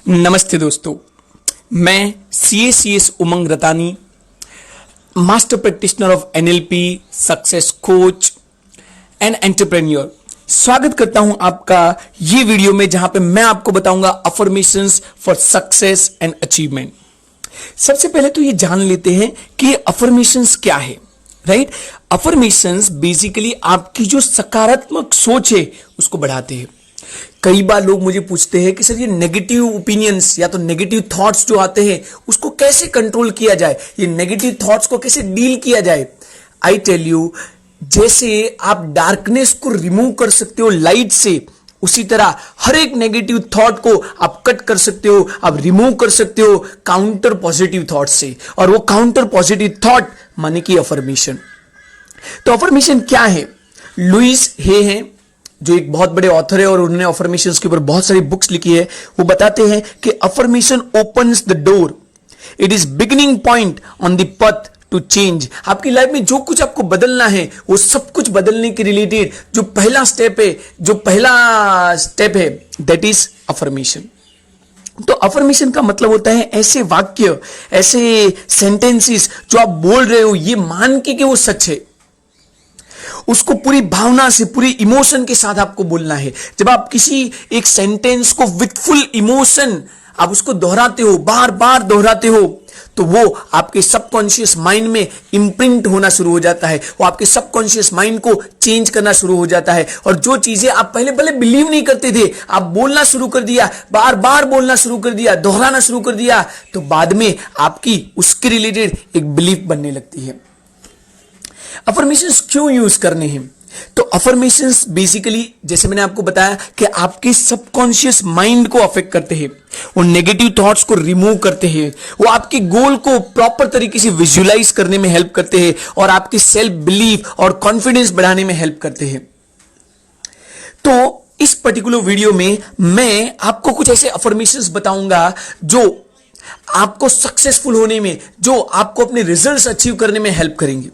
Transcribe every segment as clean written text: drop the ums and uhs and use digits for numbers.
नमस्ते दोस्तों, मैं CACS Umang Ratani, master practitioner of NLP, success coach and entrepreneur. स्वागत करता हूं आपका ये वीडियो में, जहां पे मैं आपको बताऊंगा affirmations for success and achievement. सबसे पहले तो ये जान लेते हैं कि अफर्मेशंस क्या है, राइट? अफर्मेशंस बेसिकली आपकी जो सकारात्मक सोच है उसको बढ़ाते हैं। कई बार लोग मुझे पूछते हैं कि सर ये नेगेटिव ओपिनियंस या तो नेगेटिव थॉट्स जो आते हैं उसको कैसे कंट्रोल किया जाए, ये नेगेटिव थॉट्स को कैसे डील किया जाए। आई टेल यू, जैसे आप डार्कनेस को रिमूव कर सकते हो लाइट से, उसी तरह हर एक नेगेटिव थॉट को आप कट कर सकते हो, आप रिमूव कर सकते हो काउंटर पॉजिटिव थॉट से। और वो काउंटर पॉजिटिव थॉट माने कि अफर्मेशन। तो अफर्मेशन क्या है? लुइस हे हैं जो एक बहुत बड़े ऑथर है और उन्होंने अफर्मेशंस के ऊपर बहुत सारी बुक्स लिखी है। वो बताते हैं कि affirmation opens the door, it is beginning point on the path to change. आपकी लाइफ में जो कुछ आपको बदलना है वो सब कुछ बदलने के रिलेटेड जो पहला स्टेप है दैट इज अफर्मेशन। तो अफर्मेशन का मतलब होता है ऐसे वाक्य, ऐसे सेंटेंसेस जो आप बोल रहे हो ये मान के कि वो सच है, उसको पूरी भावना से, पूरी इमोशन के साथ आपको बोलना है। जब आप किसी एक सेंटेंस को विथ फुल इमोशन आप उसको दोहराते हो, बार बार दोहराते हो, तो वो आपके सबकॉन्शियस माइंड में इंप्रिंट होना शुरू हो जाता है। वो आपके सबकॉन्शियस माइंड को चेंज करना शुरू हो जाता है। और जो चीजें आप पहले पहले बिलीव नहीं करते थे, आप बोलना शुरू कर दिया, बार बार बोलना शुरू कर दिया, दोहराना शुरू कर दिया, तो बाद में आपकी उसके रिलेटेड एक बिलीफ बनने लगती है। अफर्मेशंस क्यों यूज करने हैं? तो अफर्मेशंस बेसिकली जैसे मैंने आपको बताया कि आपके सबकॉन्शियस माइंड को अफेक्ट करते हैं, वो नेगेटिव थॉट्स को रिमूव करते हैं, वो आपके गोल को प्रॉपर तरीके से विजुलाइज करने में हेल्प करते हैं और आपकी सेल्फ बिलीफ और कॉन्फिडेंस बढ़ाने में हेल्प करते हैं। तो इस पर्टिकुलर वीडियो में मैं आपको कुछ ऐसे अफर्मेशंस बताऊंगा जो आपको सक्सेसफुल होने में, जो आपको अपने रिजल्ट्स अचीव करने में हेल्प करेंगे।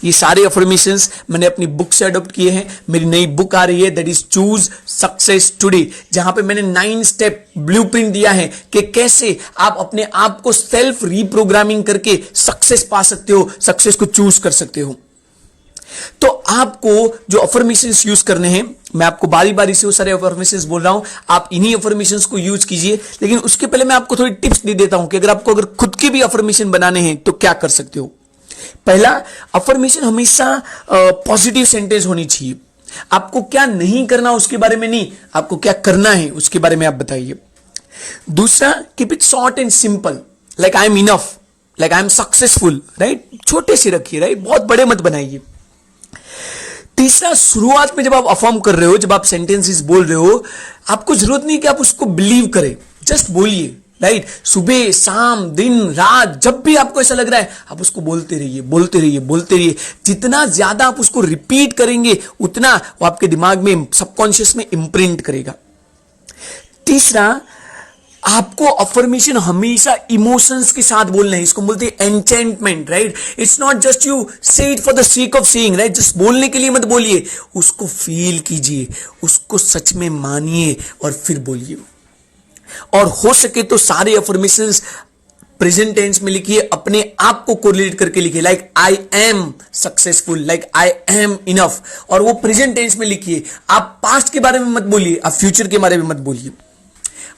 ये सारे अफर्मेशंस मैंने अपनी बुक से अडॉप्ट किए हैं। मेरी नई बुक आ रही है that is choose success today, जहां पे मैंने 9 स्टेप ब्लूप्रिंट दिया है कि कैसे आप अपने आप को सेल्फ रीप्रोग्रामिंग करके सक्सेस पा सकते हो, सक्सेस को चूज कर सकते हो। तो आपको जो अफर्मेशंस यूज करने हैं, मैं आपको बारी बारी से वो सारे अफर्मेशंस बोल रहा हूं, आप इन्हीं अफर्मेशंस को यूज कीजिए। लेकिन उसके पहले मैं आपको थोड़ी टिप्स दे देता हूं कि अगर खुद के भी अफर्मेशन बनाने हैं तो क्या कर सकते हो। पहला, अफर्मेशन हमेशा पॉजिटिव सेंटेंस होनी चाहिए। आपको क्या नहीं करना उसके बारे में नहीं, आपको क्या करना है उसके बारे में आप बताइए। दूसरा, keep it short and simple, like I am enough, like I am successful, right? छोटे से रखिए, राइट? बहुत बड़े मत बनाइए। तीसरा, शुरुआत में जब आप अफर्म कर रहे हो, जब आप सेंटेंसेस बोल रहे हो, आपको जरूरत नहीं कि आप उसको बिलीव करें, जस्ट बोलिए, राइट? सुबह, शाम, दिन, रात, जब भी आपको ऐसा लग रहा है आप उसको बोलते रहिए, बोलते रहिए, बोलते रहिए। जितना ज्यादा आप उसको रिपीट करेंगे उतना वो आपके दिमाग में, सबकॉन्शियस में इंप्रिंट करेगा। तीसरा, आपको अफर्मेशन हमेशा इमोशंस के साथ बोलना है। इसको बोलते हैं enchantment, right? It's not just you say it for the sake of saying, right? Just बोलने के लिए मत बोलिए, उसको फील कीजिए, उसको सच में मानिए और फिर बोलिए। और हो सके तो सारे अफर्मेशंस प्रेजेंट टेंस में लिखिए, अपने आप को कोरिलेट करके लिखिए, like I am successful, like I am enough, और वो प्रेजेंट टेंस में लिखिए। आप पास्ट के बारे में मत बोलिए, आप फ्यूचर के बारे में मत बोलिए।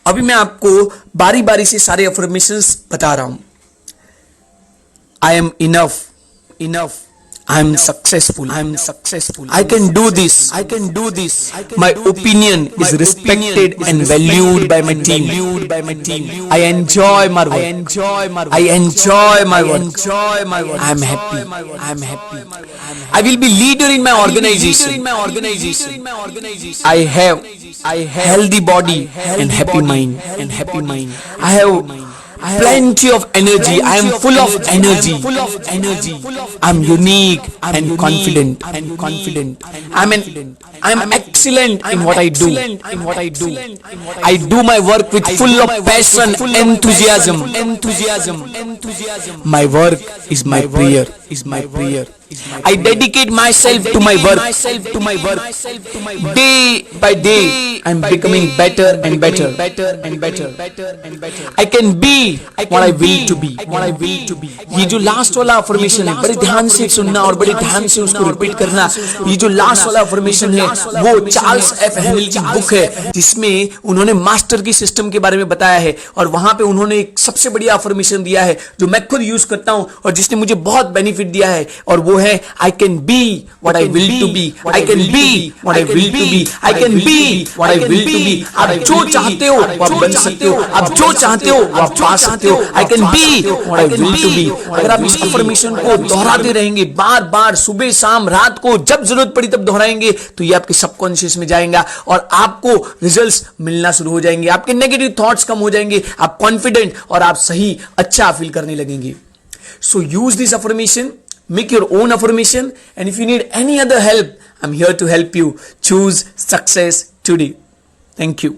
अभी मैं आपको बारी बारी से सारे अफर्मेशंस बता रहा हूं। I am enough, enough, I am successful. I am successful. I can do this. I can do this. My opinion is respected and valued by my team. I enjoy my work. I enjoy my work. I am happy. I am happy. I will be leader in my organization. I have healthy body and happy mind. I have plenty of energy. I am full of energy. I am unique and confident. I am excellent in what I do. I do my work with full of passion, enthusiasm. My work is my prayer. I dedicate myself to my work. Day by day, I'm becoming better and better. I can be what I will to be. ये जो last वाला affirmation है, बड़े ध्यान से सुनना और बड़े ध्यान से उसको रिपीट करना। ये जो लास्ट वाला अफर्मेशन है वो चार्ल्स एफ हेनरी की बुक है, जिसमें उन्होंने मास्टर की सिस्टम के बारे में बताया है, और वहां पे उन्होंने एक सबसे बढ़िया अफर्मेशन दिया है जो मैं खुद यूज करता हूं और जिसने मुझे बहुत बेनिफिट दिया है, और वो है I can be what I will to be. I can be what I will to be. I can be what I will to be. आप जो चाहते हो वो आप बन सकते हो, आप जो चाहते हो वो आप पा सकते हो। I can be what I will to be. अगर आप इस अफर्मेशन को दोहराते रहेंगे बार बार, सुबह शाम रात को, जब जरूरत पड़ी तब दोहराएंगे, तो ये आपके सबकॉन्शियस में जाएगा और आपको रिजल्ट्स मिलना शुरू हो जाएंगे। आपके नेगेटिव थॉट्स कम हो जाएंगे, आप कॉन्फिडेंट और आप सही अच्छा फील करने लगेंगे। So use this affirmation, make your own affirmation, and if you need any other help, I'm here to help you choose success today. Thank you.